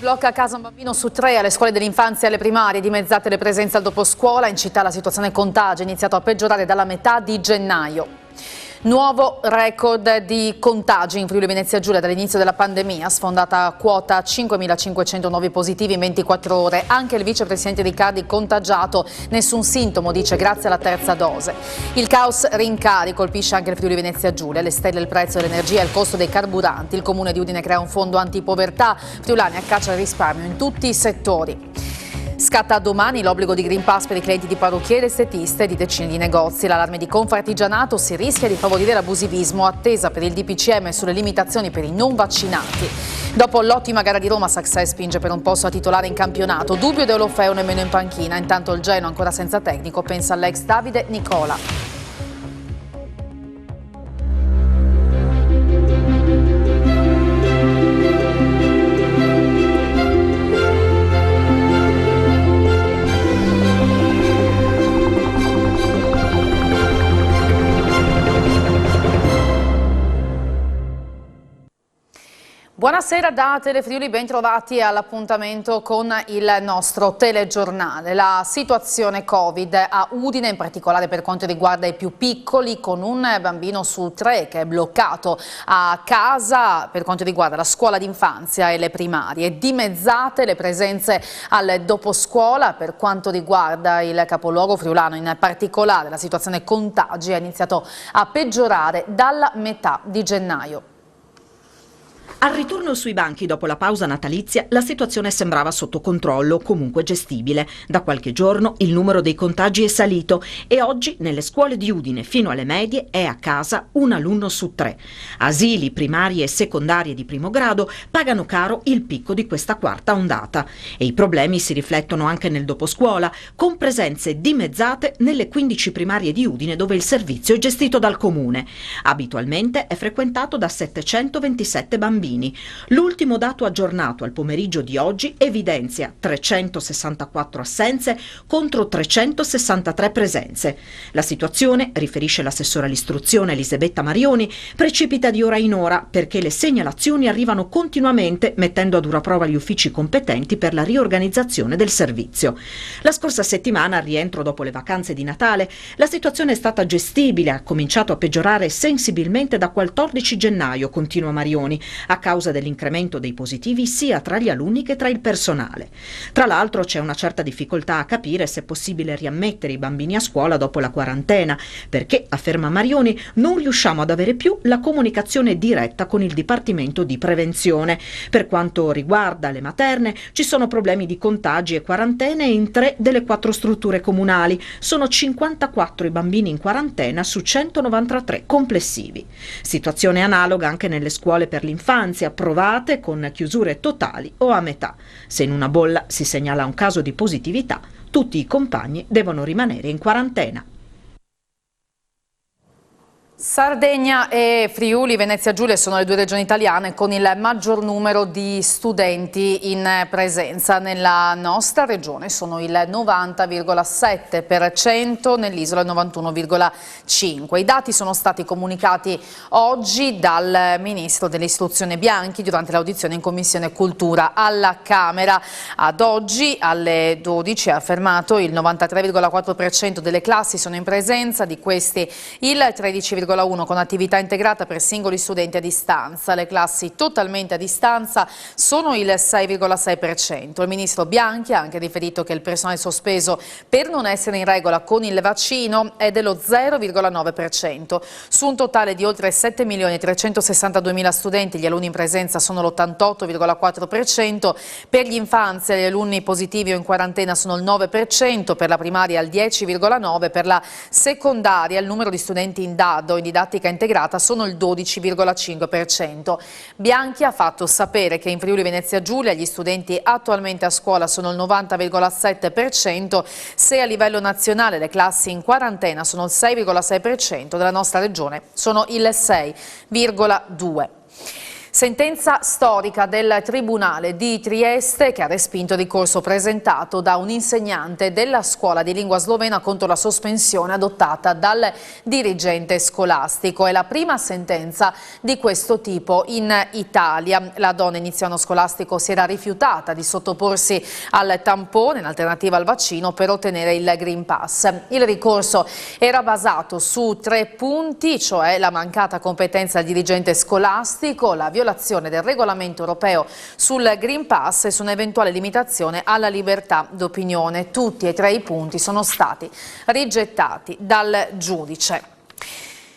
Blocca a casa un bambino su 3 alle scuole dell'infanzia e alle primarie, dimezzate le presenze al doposcuola. In città la situazione contagio è iniziato a peggiorare dalla metà di gennaio. Nuovo record di contagi in Friuli Venezia Giulia dall'inizio della pandemia, sfondata quota 5.500 nuovi positivi in 24 ore. Anche il vicepresidente Riccardi contagiato, nessun sintomo, dice, grazie alla terza dose. Il caos rincari colpisce anche il Friuli Venezia Giulia, le stelle il prezzo dell'energia e il costo dei carburanti. Il comune di Udine crea un fondo antipovertà, friulani a caccia al risparmio in tutti i settori. Scatta domani l'obbligo di Green Pass per i clienti di parrucchiere, estetiste e di decine di negozi. L'allarme di Confartigianato: si rischia di favorire l'abusivismo, attesa per il DPCM sulle limitazioni per i non vaccinati. Dopo l'ottima gara di Roma, Success spinge per un posto a titolare in campionato. Dubbio Deulofeu nemmeno in panchina. Intanto il Genoa, ancora senza tecnico, pensa all'ex Davide Nicola. Buonasera da Telefriuli, ben trovati all'appuntamento con il nostro telegiornale. La situazione Covid a Udine, in particolare per quanto riguarda i più piccoli, con un bambino su 3 che è bloccato a casa per quanto riguarda la scuola d'infanzia e le primarie. Dimezzate le presenze al doposcuola per quanto riguarda il capoluogo friulano, in particolare la situazione contagi è iniziato a peggiorare dalla metà di gennaio. Al ritorno sui banchi dopo la pausa natalizia la situazione sembrava sotto controllo, comunque gestibile. Da qualche giorno il numero dei contagi è salito e oggi nelle scuole di Udine fino alle medie è a casa un alunno su 3. Asili, primarie e secondarie di primo grado pagano caro il picco di questa quarta ondata e i problemi si riflettono anche nel doposcuola, con presenze dimezzate nelle 15 primarie di Udine dove il servizio è gestito dal comune. Abitualmente è frequentato da 727 bambini. L'ultimo dato aggiornato al pomeriggio di oggi evidenzia 364 assenze contro 363 presenze. La situazione, riferisce l'assessore all'istruzione Elisabetta Marioni, precipita di ora in ora perché le segnalazioni arrivano continuamente, mettendo a dura prova gli uffici competenti per la riorganizzazione del servizio. La scorsa settimana, al rientro dopo le vacanze di Natale, la situazione è stata gestibile, ha cominciato a peggiorare sensibilmente da 14 gennaio, continua Marioni, a causa dell'incremento dei positivi sia tra gli alunni che tra il personale. Tra l'altro c'è una certa difficoltà a capire se è possibile riammettere i bambini a scuola dopo la quarantena, perché, afferma Marioni, non riusciamo ad avere più la comunicazione diretta con il Dipartimento di Prevenzione. Per quanto riguarda le materne, ci sono problemi di contagi e quarantene in 3 delle 4 strutture comunali. Sono 54 i bambini in quarantena su 193 complessivi. Situazione analoga anche nelle scuole per l'infanzia, approvate con chiusure totali o a metà. Se in una bolla si segnala un caso di positività, tutti i compagni devono rimanere in quarantena. Sardegna e Friuli Venezia Giulia sono le 2 regioni italiane con il maggior numero di studenti in presenza. Nella nostra regione sono il 90,7%, nell'isola il 91,5%. I dati sono stati comunicati oggi dal Ministro dell'Istruzione Bianchi durante l'audizione in Commissione Cultura alla Camera. Ad oggi alle 12 ha affermato il 93,4% delle classi sono in presenza, di questi il 13,1% con attività integrata per singoli studenti a distanza. Le classi totalmente a distanza sono il 6,6%. Il ministro Bianchi ha anche riferito che il personale sospeso per non essere in regola con il vaccino è dello 0,9%. Su un totale di oltre 7.362.000 studenti, gli alunni in presenza sono l'88,4%, per gli infanzi e gli alunni positivi o in quarantena sono il 9%, per la primaria il 10,9%, per la secondaria il numero di studenti in DAD in didattica integrata sono il 12,5%. Bianchi ha fatto sapere che in Friuli Venezia Giulia gli studenti attualmente a scuola sono il 90,7%, se a livello nazionale le classi in quarantena sono il 6,6%, della nostra regione sono il 6,2%. Sentenza storica del Tribunale di Trieste che ha respinto il ricorso presentato da un insegnante della scuola di lingua slovena contro la sospensione adottata dal dirigente scolastico. È la prima sentenza di questo tipo in Italia. La donna inizio anno scolastico si era rifiutata di sottoporsi al tampone in alternativa al vaccino per ottenere il Green Pass. Il ricorso era basato su 3 punti, cioè la mancata competenza del dirigente scolastico, la violazione del regolamento europeo sul Green Pass e su un'eventuale limitazione alla libertà d'opinione. Tutti e 3 i punti sono stati rigettati dal giudice.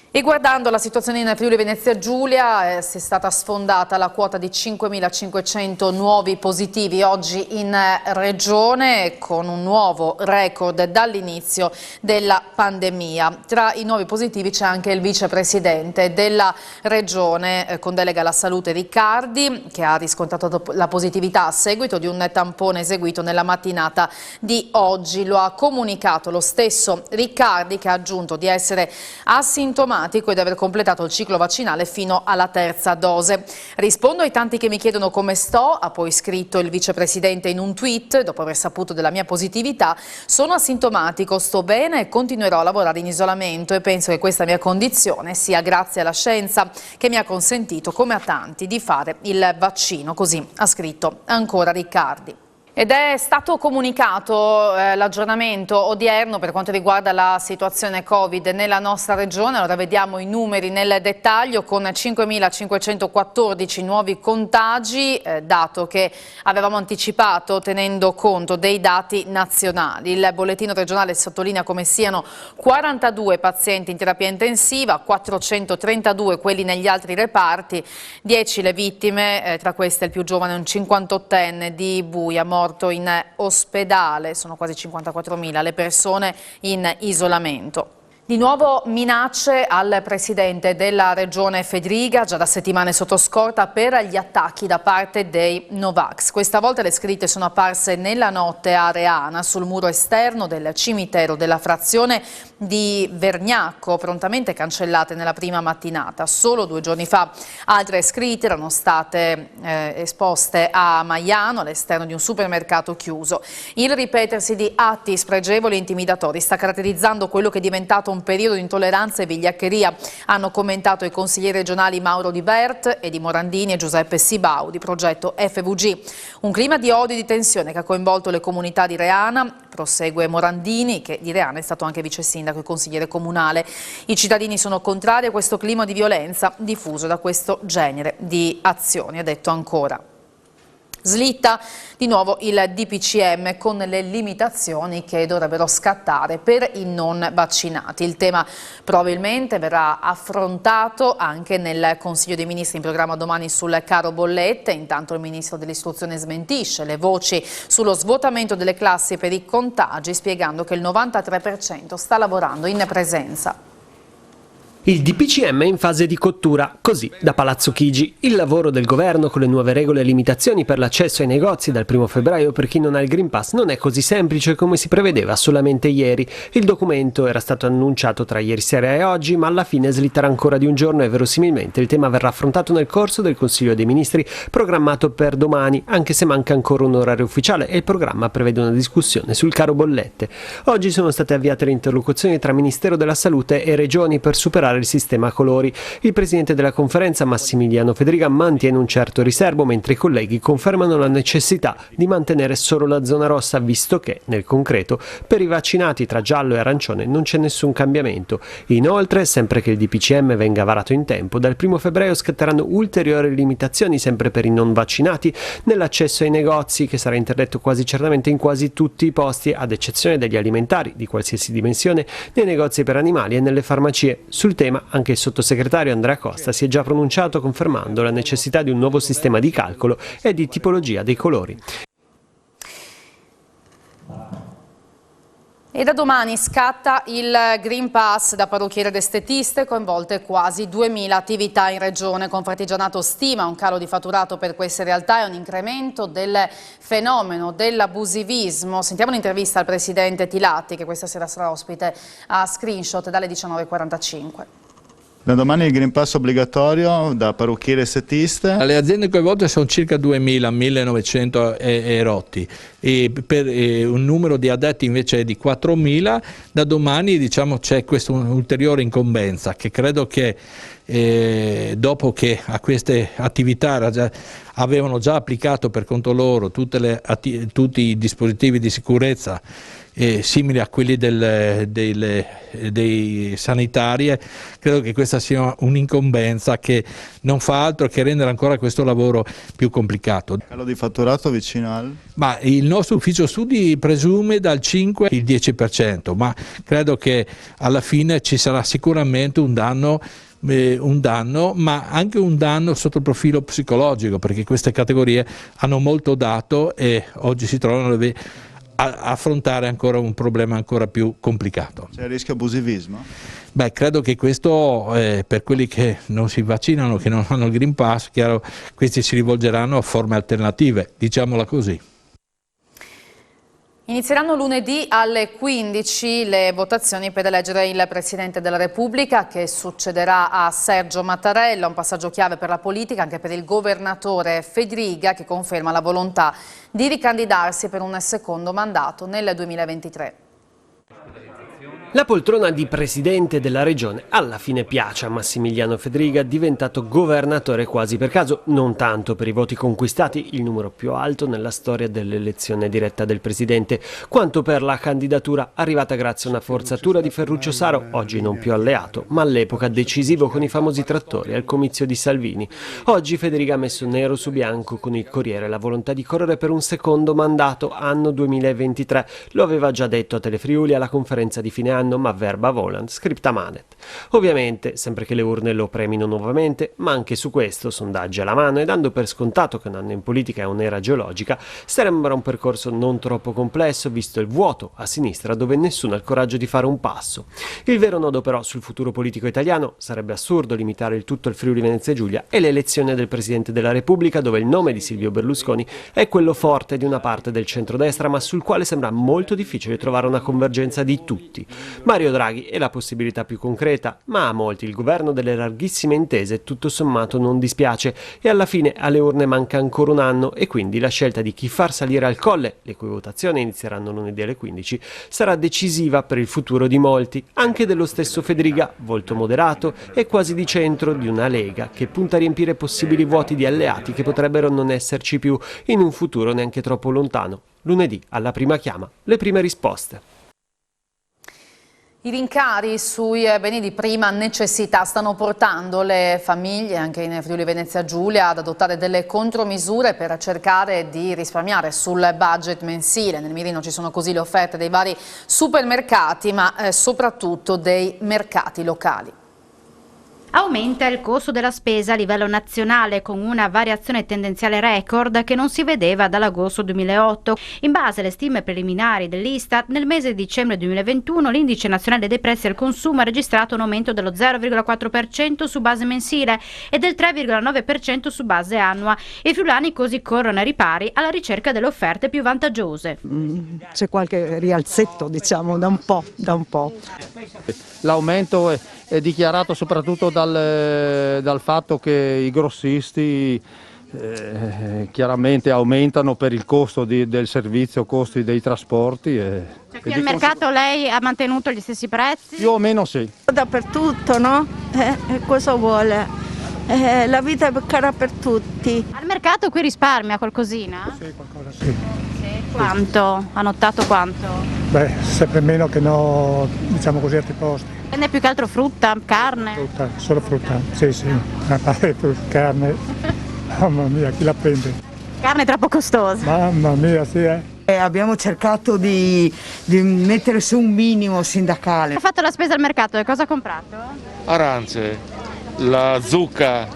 E guardando la situazione in Friuli Venezia Giulia, è stata sfondata la quota di 5.500 nuovi positivi oggi in regione, con un nuovo record dall'inizio della pandemia. Tra i nuovi positivi c'è anche il vicepresidente della regione con delega alla salute Riccardi, che ha riscontrato la positività a seguito di un tampone eseguito nella mattinata di oggi. Lo ha comunicato lo stesso Riccardi, che ha aggiunto di essere asintomatico e di aver completato il ciclo vaccinale fino alla 3ª dose. Rispondo ai tanti che mi chiedono come sto, ha poi scritto il vicepresidente in un tweet dopo aver saputo della mia positività. Sono asintomatico, sto bene e continuerò a lavorare in isolamento e penso che questa mia condizione sia grazie alla scienza che mi ha consentito, come a tanti, di fare il vaccino. Così ha scritto ancora Riccardi. Ed è stato comunicato l'aggiornamento odierno per quanto riguarda la situazione Covid nella nostra regione. Allora vediamo i numeri nel dettaglio, con 5.514 nuovi contagi, dato che avevamo anticipato tenendo conto dei dati nazionali. Il bollettino regionale sottolinea come siano 42 pazienti in terapia intensiva, 432 quelli negli altri reparti, 10 le vittime, tra queste il più giovane un 58enne di Buia, morto in ospedale. Sono quasi 54.000 le persone in isolamento. Di nuovo minacce al presidente della regione Fedriga, già da settimane sotto scorta per gli attacchi da parte dei Novax. Questa volta le scritte sono apparse nella notte a Reana, sul muro esterno del cimitero della frazione di Vergnacco, prontamente cancellate nella prima mattinata. Solo 2 giorni fa altre scritte erano state esposte a Maiano, all'esterno di un supermercato chiuso. Il ripetersi di atti spregevoli e intimidatori sta caratterizzando quello che è diventato un periodo di intolleranza e vigliaccheria, hanno commentato i consiglieri regionali Mauro Di Bert e di Morandini e Giuseppe Sibau di progetto FVG. Un clima di odio e di tensione che ha coinvolto le comunità di Reana, prosegue Morandini, che di Reana è stato anche vice sindaco e consigliere comunale. I cittadini sono contrari a questo clima di violenza diffuso da questo genere di azioni, ha detto ancora. Slitta di nuovo il DPCM con le limitazioni che dovrebbero scattare per i non vaccinati. Il tema probabilmente verrà affrontato anche nel Consiglio dei Ministri in programma domani sul caro bollette. Intanto il Ministro dell'Istruzione smentisce le voci sullo svuotamento delle classi per i contagi, spiegando che il 93% sta lavorando in presenza. Il DPCM è in fase di cottura, così da Palazzo Chigi. Il lavoro del governo con le nuove regole e limitazioni per l'accesso ai negozi dal 1 febbraio per chi non ha il Green Pass non è così semplice come si prevedeva solamente ieri. Il documento era stato annunciato tra ieri sera e oggi, ma alla fine slitterà ancora di un giorno e verosimilmente il tema verrà affrontato nel corso del Consiglio dei Ministri programmato per domani, anche se manca ancora un orario ufficiale e il programma prevede una discussione sul caro bollette. Oggi sono state avviate le interlocuzioni tra Ministero della Salute e Regioni per superare il sistema a colori. Il presidente della conferenza, Massimiliano Fedriga, mantiene un certo riservo, mentre i colleghi confermano la necessità di mantenere solo la zona rossa, visto che, nel concreto, per i vaccinati tra giallo e arancione non c'è nessun cambiamento. Inoltre, sempre che il DPCM venga varato in tempo, dal 1 febbraio scatteranno ulteriori limitazioni sempre per i non vaccinati nell'accesso ai negozi, che sarà interdetto quasi certamente in quasi tutti i posti, ad eccezione degli alimentari di qualsiasi dimensione, nei negozi per animali e nelle farmacie. Sul tema anche il sottosegretario Andrea Costa si è già pronunciato confermando la necessità di un nuovo sistema di calcolo e di tipologia dei colori. E da domani scatta il Green Pass. Da parrucchiere ed estetiste coinvolte quasi 2.000 attività in regione. Confartigianato stima un calo di fatturato per queste realtà e un incremento del fenomeno dell'abusivismo. Sentiamo un'intervista al presidente Tilatti, che questa sera sarà ospite a Screenshot dalle 19.45. Da domani il Green Pass obbligatorio da parrucchiere e estetiste. Le aziende coinvolte sono circa 2.000, 1.900 e rotti, e per un numero di addetti invece di 4.000. Da domani, diciamo, c'è questa ulteriore incombenza che credo che dopo che a queste attività avevano già applicato per conto loro tutti i dispositivi di sicurezza simili a quelli dei sanitari, credo che questa sia un'incombenza che non fa altro che rendere ancora questo lavoro più complicato. Calo di fatturato vicino al? Ma il nostro ufficio studi presume dal 5 al 10%, ma credo che alla fine ci sarà sicuramente un danno, ma anche un danno sotto il profilo psicologico, perché queste categorie hanno molto dato e oggi si trovano a affrontare ancora un problema ancora più complicato. C'è il rischio abusivismo? Beh, credo che questo per quelli che non si vaccinano, che non hanno il Green Pass, chiaro, questi si rivolgeranno a forme alternative, diciamola così. Inizieranno lunedì alle 15 le votazioni per eleggere il Presidente della Repubblica, che succederà a Sergio Mattarella, un passaggio chiave per la politica, anche per il governatore Fedriga, che conferma la volontà di ricandidarsi per un secondo mandato nel 2023. La poltrona di presidente della regione alla fine piace a Massimiliano Fedriga, diventato governatore quasi per caso, non tanto per i voti conquistati, il numero più alto nella storia dell'elezione diretta del presidente, quanto per la candidatura arrivata grazie a una forzatura di Ferruccio Saro, oggi non più alleato, ma all'epoca decisivo con i famosi trattori al comizio di Salvini. Oggi Fedriga ha messo nero su bianco con il Corriere la volontà di correre per un secondo mandato, anno 2023. Lo aveva già detto a Telefriuli alla conferenza di fine anno, ma verba volant, scripta manet. Ovviamente, sempre che le urne lo premino nuovamente, ma anche su questo, sondaggi alla mano e dando per scontato che un anno in politica è un'era geologica, sembra un percorso non troppo complesso, visto il vuoto a sinistra dove nessuno ha il coraggio di fare un passo. Il vero nodo però sul futuro politico italiano sarebbe assurdo limitare il tutto al Friuli Venezia Giulia e l'elezione del Presidente della Repubblica, dove il nome di Silvio Berlusconi è quello forte di una parte del centrodestra, ma sul quale sembra molto difficile trovare una convergenza di tutti. Mario Draghi è la possibilità più concreta, ma a molti il governo delle larghissime intese tutto sommato non dispiace e alla fine alle urne manca ancora un anno e quindi la scelta di chi far salire al colle, le cui votazioni inizieranno lunedì alle 15, sarà decisiva per il futuro di molti, anche dello stesso Fedriga, volto moderato e quasi di centro di una Lega che punta a riempire possibili vuoti di alleati che potrebbero non esserci più in un futuro neanche troppo lontano. Lunedì, alla prima chiama, le prime risposte. I rincari sui beni di prima necessità stanno portando le famiglie, anche in Friuli Venezia Giulia, ad adottare delle contromisure per cercare di risparmiare sul budget mensile. Nel mirino ci sono così le offerte dei vari supermercati, ma soprattutto dei mercati locali. Aumenta il costo della spesa a livello nazionale con una variazione tendenziale record che non si vedeva dall'agosto 2008. In base alle stime preliminari dell'Istat, nel mese di dicembre 2021 l'indice nazionale dei prezzi al consumo ha registrato un aumento dello 0,4% su base mensile e del 3,9% su base annua. I friulani così corrono ai ripari alla ricerca delle offerte più vantaggiose. C'è rialzetto, diciamo, da un po'. L'aumento è dichiarato soprattutto dal fatto che i grossisti chiaramente aumentano per il costo del servizio, costi dei trasporti. Cioè qui al mercato lei ha mantenuto gli stessi prezzi? Più o meno sì. Dappertutto, no? Cosa vuole? La vita è cara per tutti. Al mercato qui risparmia qualcosina? Sì, qualcosa sì. Quanto? Ha notato quanto? Beh, sempre meno che no, diciamo così, altri posti. Prende più che altro frutta, carne? Frutta, solo frutta, sì, carne, mamma mia, chi la prende? Carne troppo costosa. Mamma mia, sì, Abbiamo cercato di mettere su un minimo sindacale. Ha fatto la spesa al mercato e cosa ha comprato? Arance, la zucca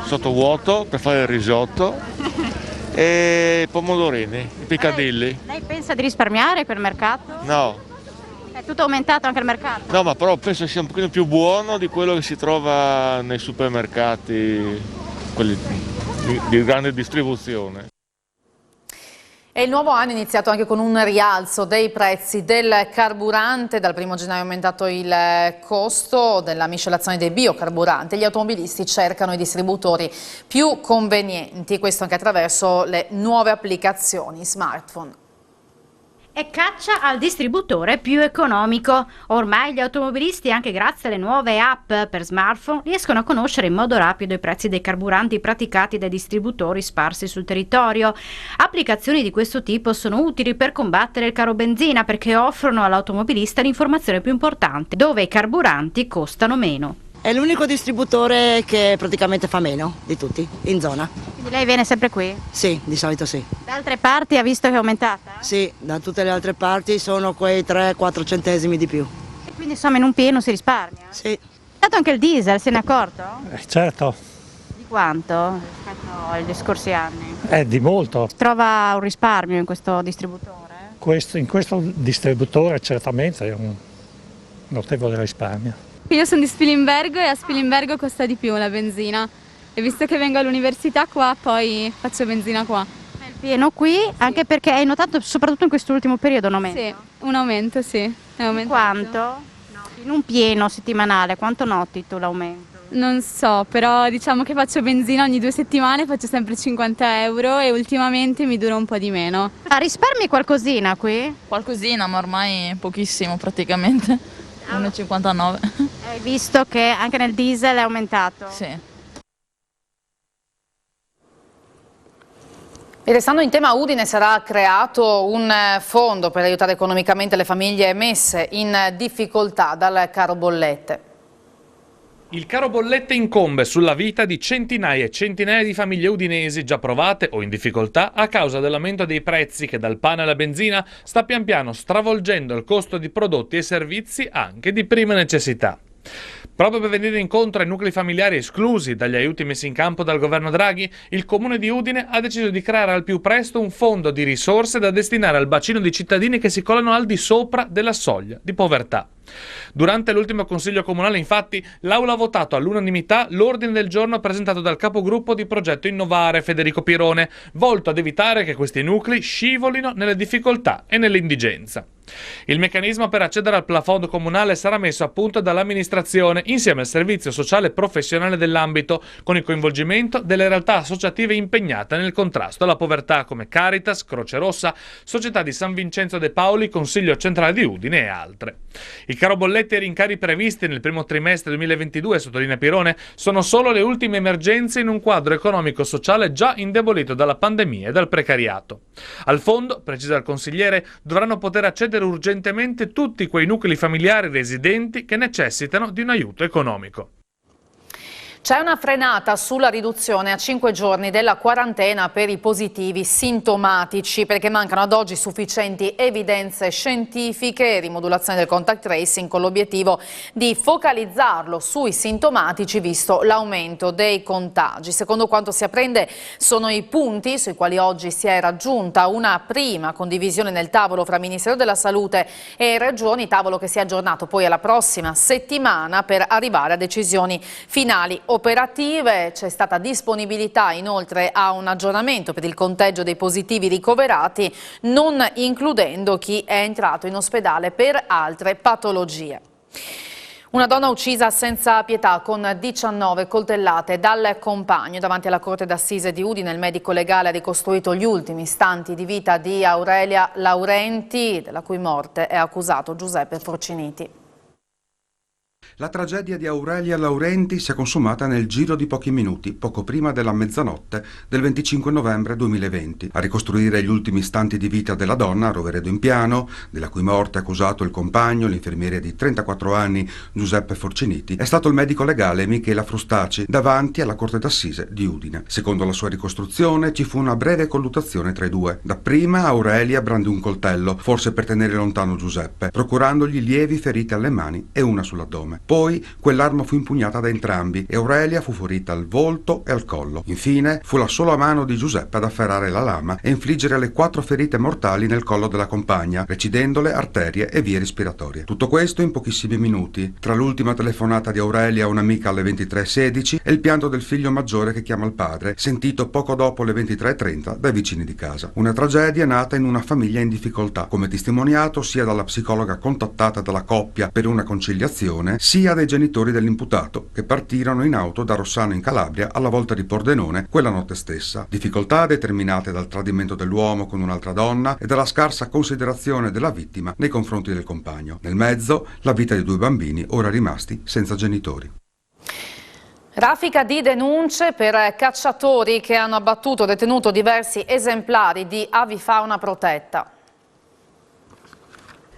sottovuoto per fare il risotto e pomodorini, i piccadilli. Lei pensa di risparmiare quel mercato? No. È tutto aumentato anche il mercato? No, ma però penso sia un pochino più buono di quello che si trova nei supermercati, quelli di grande distribuzione. E il nuovo anno è iniziato anche con un rialzo dei prezzi del carburante. Dal 1° gennaio è aumentato il costo della miscelazione dei biocarburanti. Gli automobilisti cercano i distributori più convenienti, questo anche attraverso le nuove applicazioni smartphone. E caccia al distributore più economico. Ormai gli automobilisti, anche grazie alle nuove app per smartphone, riescono a conoscere in modo rapido i prezzi dei carburanti praticati dai distributori sparsi sul territorio. Applicazioni di questo tipo sono utili per combattere il caro benzina perché offrono all'automobilista l'informazione più importante, dove i carburanti costano meno. È l'unico distributore che praticamente fa meno di tutti in zona. Quindi lei viene sempre qui? Sì, di solito sì. Da altre parti ha visto che è aumentata? Sì, da tutte le altre parti sono quei 3-4 centesimi di più. E quindi insomma in un pieno si risparmia? Sì. Dato anche il diesel, se ne è accorto? Certo, Di quanto rispetto agli scorsi anni? di molto. Trova un risparmio in questo distributore? In questo distributore certamente è un notevole risparmio. Io sono di Spilimbergo e a Spilimbergo costa di più la benzina e visto che vengo all'università qua poi faccio benzina qua. È il pieno qui, anche perché hai notato soprattutto in quest'ultimo periodo un aumento? Sì, un aumento, sì. È aumentato. Quanto? In un pieno settimanale, quanto noti tu l'aumento? Non so, però diciamo che faccio benzina ogni 2 settimane, faccio sempre 50 euro e ultimamente mi dura un po' di meno. Risparmi qualcosina qui? Qualcosina, ma ormai pochissimo praticamente. 1,59. Hai visto che anche nel diesel è aumentato? Sì. E restando in tema, a Udine sarà creato un fondo per aiutare economicamente le famiglie messe in difficoltà dal caro bollette. Il caro bollette incombe sulla vita di centinaia e centinaia di famiglie udinesi già provate o in difficoltà a causa dell'aumento dei prezzi che dal pane alla benzina sta pian piano stravolgendo il costo di prodotti e servizi anche di prima necessità. Proprio per venire incontro ai nuclei familiari esclusi dagli aiuti messi in campo dal governo Draghi, il comune di Udine ha deciso di creare al più presto un fondo di risorse da destinare al bacino di cittadini che si collano al di sopra della soglia di povertà. Durante l'ultimo consiglio comunale, infatti, l'Aula ha votato all'unanimità l'ordine del giorno presentato dal capogruppo di Progetto Innovare Federico Pirone, volto ad evitare che questi nuclei scivolino nelle difficoltà e nell'indigenza. Il meccanismo per accedere al plafond comunale sarà messo a punto dall'amministrazione insieme al servizio sociale professionale dell'ambito, con il coinvolgimento delle realtà associative impegnate nel contrasto alla povertà come Caritas, Croce Rossa, Società di San Vincenzo de Paoli, Consiglio Centrale di Udine e altre. Il caro bollette e i rincari previsti nel primo trimestre 2022, sottolinea Pirone, sono solo le ultime emergenze in un quadro economico-sociale già indebolito dalla pandemia e dal precariato. Al fondo, precisa il consigliere, dovranno poter accedere urgentemente tutti quei nuclei familiari residenti che necessitano di un aiuto economico. C'è una frenata sulla riduzione a 5 giorni della quarantena per i positivi sintomatici perché mancano ad oggi sufficienti evidenze scientifiche e rimodulazione del contact tracing con l'obiettivo di focalizzarlo sui sintomatici visto l'aumento dei contagi. Secondo quanto si apprende sono i punti sui quali oggi si è raggiunta una prima condivisione nel tavolo fra Ministero della Salute e Regioni, tavolo che si è aggiornato poi alla prossima settimana per arrivare a decisioni finali operative. C'è stata disponibilità inoltre a un aggiornamento per il conteggio dei positivi ricoverati, non includendo chi è entrato in ospedale per altre patologie. Una donna uccisa senza pietà con 19 coltellate dal compagno. Davanti alla Corte d'Assise di Udine il medico legale ha ricostruito gli ultimi istanti di vita di Aurelia Laurenti, della cui morte è accusato Giuseppe Forciniti. La tragedia di Aurelia Laurenti si è consumata nel giro di pochi minuti, poco prima della mezzanotte del 25 novembre 2020. A ricostruire gli ultimi istanti di vita della donna, Roveredo in piano, della cui morte è accusato il compagno, l'infermiere di 34 anni Giuseppe Forciniti, è stato il medico legale Michela Frustaci davanti alla Corte d'Assise di Udine. Secondo la sua ricostruzione ci fu una breve colluttazione tra i due. Dapprima Aurelia brandì un coltello, forse per tenere lontano Giuseppe, procurandogli lievi ferite alle mani e una sull'addome. Poi quell'arma fu impugnata da entrambi e Aurelia fu ferita al volto e al collo. Infine fu la sola mano di Giuseppe ad afferrare la lama e infliggere le 4 ferite mortali nel collo della compagna, recidendole arterie e vie respiratorie. Tutto questo in pochissimi minuti, tra l'ultima telefonata di Aurelia a un'amica alle 23:16 e il pianto del figlio maggiore che chiama il padre, sentito poco dopo le 23:30 dai vicini di casa. Una tragedia nata in una famiglia in difficoltà, come testimoniato sia dalla psicologa contattata dalla coppia per una conciliazione, sia dai genitori dell'imputato, che partirono in auto da Rossano in Calabria alla volta di Pordenone quella notte stessa. Difficoltà determinate dal tradimento dell'uomo con un'altra donna e dalla scarsa considerazione della vittima nei confronti del compagno. Nel mezzo, la vita di 2 bambini ora rimasti senza genitori. Raffica di denunce per cacciatori che hanno abbattuto o detenuto diversi esemplari di avifauna protetta.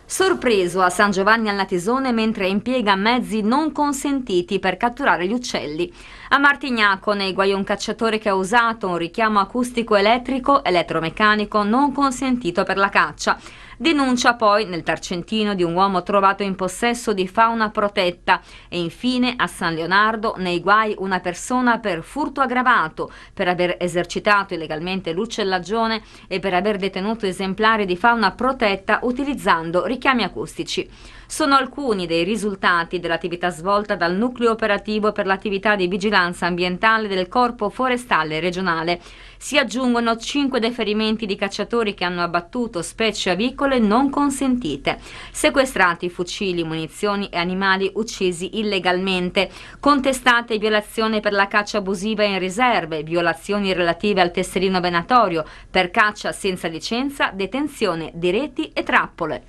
Sorpreso a San Giovanni al Natisone mentre impiega mezzi non consentiti per catturare gli uccelli. A Martignaco, nei guai un cacciatore che ha usato un richiamo acustico elettromeccanico non consentito per la caccia. Denuncia poi nel Tarcentino di un uomo trovato in possesso di fauna protetta e infine a San Leonardo nei guai una persona per furto aggravato, per aver esercitato illegalmente l'uccellagione e per aver detenuto esemplari di fauna protetta utilizzando richiami acustici. Sono alcuni dei risultati dell'attività svolta dal Nucleo Operativo per l'attività di vigilanza ambientale del Corpo Forestale Regionale. Si aggiungono 5 deferimenti di cacciatori che hanno abbattuto specie avicole non consentite, sequestrati fucili, munizioni e animali uccisi illegalmente, contestate violazioni per la caccia abusiva in riserve, violazioni relative al tesserino venatorio, per caccia senza licenza, detenzione di reti e trappole.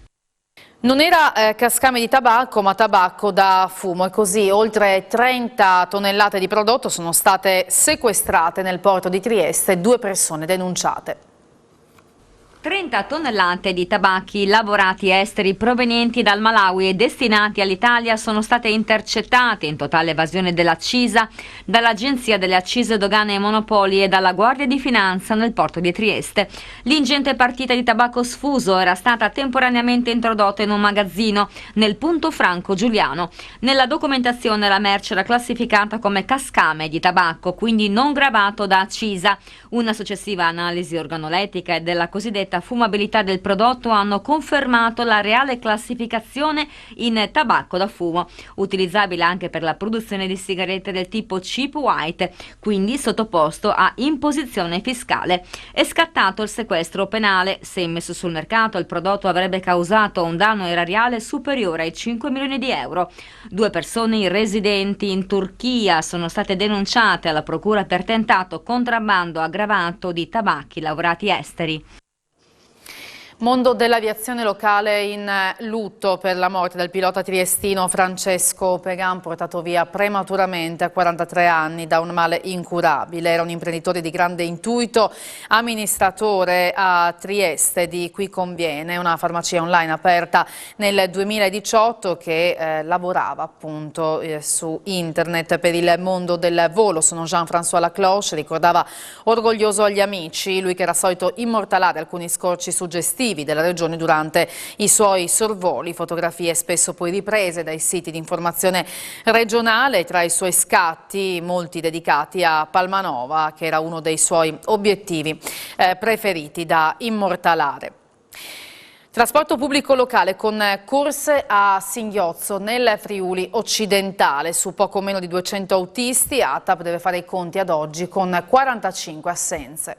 Non era cascame di tabacco, ma tabacco da fumo, e così oltre 30 tonnellate di prodotto sono state sequestrate nel porto di Trieste, 2 persone denunciate. 30 tonnellate di tabacchi lavorati esteri provenienti dal Malawi e destinati all'Italia sono state intercettate in totale evasione dell'accisa dall'Agenzia delle Accise, Dogane e Monopoli e dalla Guardia di Finanza nel porto di Trieste. L'ingente partita di tabacco sfuso era stata temporaneamente introdotta in un magazzino nel punto franco Giuliano. Nella documentazione la merce era classificata come cascame di tabacco, quindi non gravato da accisa. Una successiva analisi organolettica e della cosiddetta fumabilità del prodotto hanno confermato la reale classificazione in tabacco da fumo, utilizzabile anche per la produzione di sigarette del tipo cheap white, quindi sottoposto a imposizione fiscale. È scattato il sequestro penale. Se immesso sul mercato il prodotto avrebbe causato un danno erariale superiore ai 5 milioni di euro. 2 persone residenti in Turchia sono state denunciate alla procura per tentato contrabbando aggravato di tabacchi lavorati esteri. Mondo dell'aviazione locale in lutto per la morte del pilota triestino Francesco Pegan, portato via prematuramente a 43 anni da un male incurabile. Era un imprenditore di grande intuito, amministratore a Trieste di Qui Conviene, una farmacia online aperta nel 2018 che lavorava appunto su internet per il mondo del volo. Sono Jean-François Lacloche, ricordava orgoglioso agli amici, lui che era solito immortalare alcuni scorci suggestivi della regione durante i suoi sorvoli, fotografie spesso poi riprese dai siti di informazione regionale, tra i suoi scatti molti dedicati a Palmanova, che era uno dei suoi obiettivi preferiti da immortalare. Trasporto pubblico locale con corse a singhiozzo nel Friuli occidentale. Su poco meno di 200 autisti, ATAP deve fare i conti ad oggi con 45 assenze.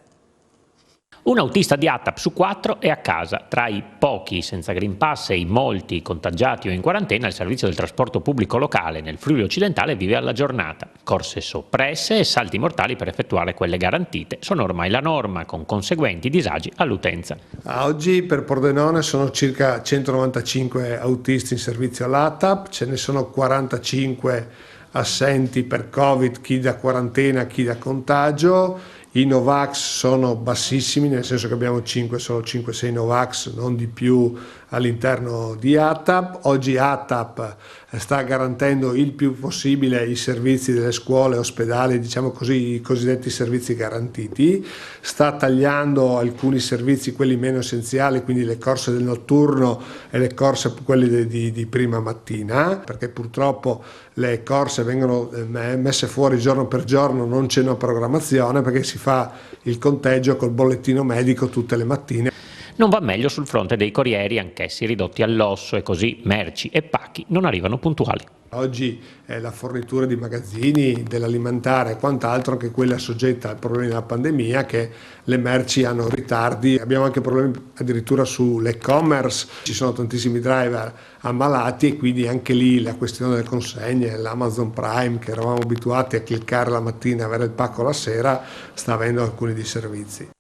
Un autista di ATAP su 4 è a casa. Tra i pochi senza Green Pass e i molti contagiati o in quarantena, il servizio del trasporto pubblico locale nel Friuli occidentale vive alla giornata. Corse soppresse e salti mortali per effettuare quelle garantite sono ormai la norma, con conseguenti disagi all'utenza. Oggi per Pordenone sono circa 195 autisti in servizio all'ATAP, ce ne sono 45 assenti per Covid, chi da quarantena, chi da contagio. I Novax sono bassissimi, nel senso che abbiamo solo 5-6 Novax, non di più all'interno di ATAP. Oggi ATAP sta garantendo il più possibile i servizi delle scuole, ospedali, diciamo così, i cosiddetti servizi garantiti, sta tagliando alcuni servizi, quelli meno essenziali, quindi le corse del notturno e le corse quelle di prima mattina, perché purtroppo le corse vengono messe fuori giorno per giorno, non c'è una programmazione perché si fa il conteggio col bollettino medico tutte le mattine. Non va meglio sul fronte dei corrieri, anch'essi ridotti all'osso, e così merci e pacchi non arrivano puntuali. Oggi la fornitura di magazzini, dell'alimentare e quant'altro, anche quella soggetta al problema della pandemia, che le merci hanno ritardi. Abbiamo anche problemi addirittura sull'e-commerce, ci sono tantissimi driver ammalati e quindi anche lì la questione delle consegne, l'Amazon Prime che eravamo abituati a cliccare la mattina e avere il pacco la sera, sta avendo alcuni disservizi.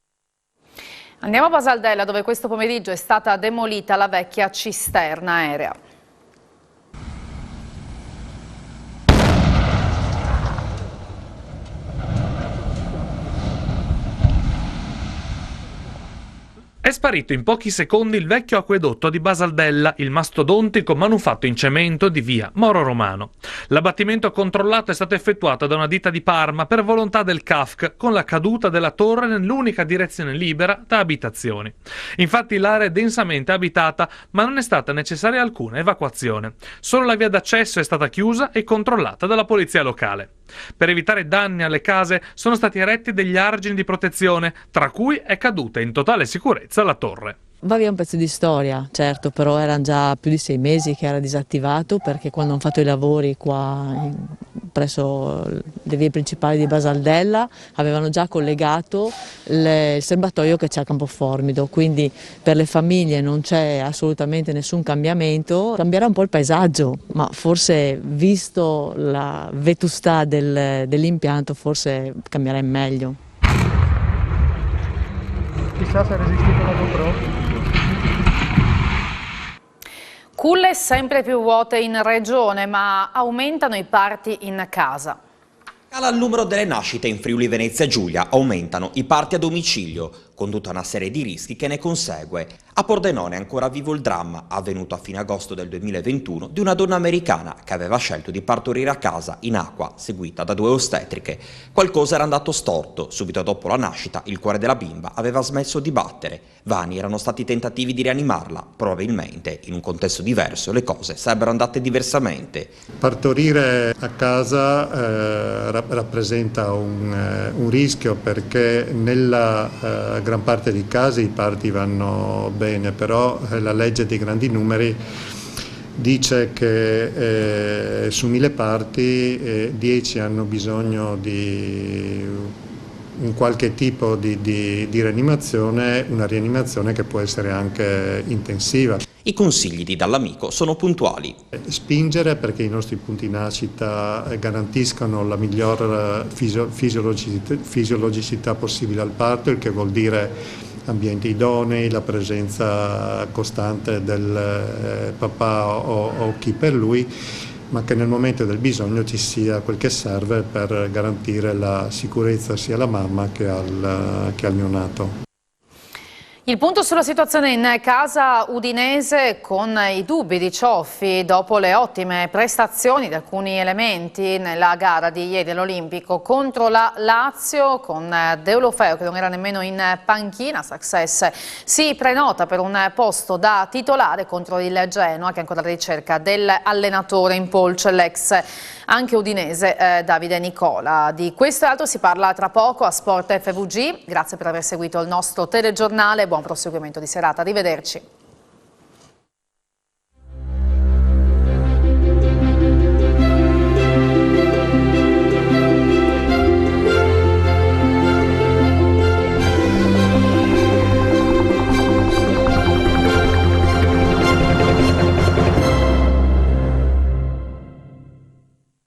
Andiamo a Basaldella, dove questo pomeriggio è stata demolita la vecchia cisterna aerea. È sparito in pochi secondi il vecchio acquedotto di Basaldella, il mastodontico manufatto in cemento di via Moro Romano. L'abbattimento controllato è stato effettuato da una ditta di Parma per volontà del CAFC, con la caduta della torre nell'unica direzione libera da abitazioni. Infatti l'area è densamente abitata, ma non è stata necessaria alcuna evacuazione. Solo la via d'accesso è stata chiusa e controllata dalla polizia locale. Per evitare danni alle case sono stati eretti degli argini di protezione, tra cui è caduta in totale sicurezza la torre. Va via un pezzo di storia, certo, però erano già più di 6 mesi che era disattivato, perché quando hanno fatto i lavori qua presso le vie principali di Basaldella avevano già collegato il serbatoio che c'è a Campoformido, quindi per le famiglie non c'è assolutamente nessun cambiamento. Cambierà un po' il paesaggio, ma forse visto la vetustà dell'impianto forse cambierà in meglio. Chissà se ha resistito la GoPro. Culle sempre più vuote in regione, ma aumentano i parti in casa. Cala il numero delle nascite in Friuli Venezia Giulia, aumentano i parti a domicilio, con tutta una serie di rischi che ne consegue. A Pordenone è ancora vivo il dramma, avvenuto a fine agosto del 2021, di una donna americana che aveva scelto di partorire a casa in acqua, seguita da 2 ostetriche. Qualcosa era andato storto, subito dopo la nascita il cuore della bimba aveva smesso di battere. Vani erano stati tentativi di rianimarla, probabilmente in un contesto diverso le cose sarebbero andate diversamente. Partorire a casa rappresenta un rischio, perché nella gran parte dei casi i parti vanno bene, però la legge dei grandi numeri dice che su 1000 parti 10 hanno bisogno di un qualche tipo di rianimazione, una rianimazione che può essere anche intensiva. I consigli di Dall'Amico sono puntuali. Spingere perché i nostri punti nascita garantiscano la miglior fisiologicità possibile al parto, il che vuol dire ambienti idonei, la presenza costante del papà o chi per lui, ma che nel momento del bisogno ci sia quel che serve per garantire la sicurezza sia alla mamma che al neonato. Il punto sulla situazione in casa udinese, con i dubbi di Cioffi dopo le ottime prestazioni di alcuni elementi nella gara di ieri dell'Olimpico contro la Lazio, con Deulofeu che non era nemmeno in panchina. Success si prenota per un posto da titolare contro il Genoa, che è ancora alla ricerca dell'allenatore in polce, l'ex anche udinese Davide Nicola. Di questo e altro si parla tra poco a Sport FVG. Grazie per aver seguito il nostro telegiornale, buon proseguimento di serata, arrivederci.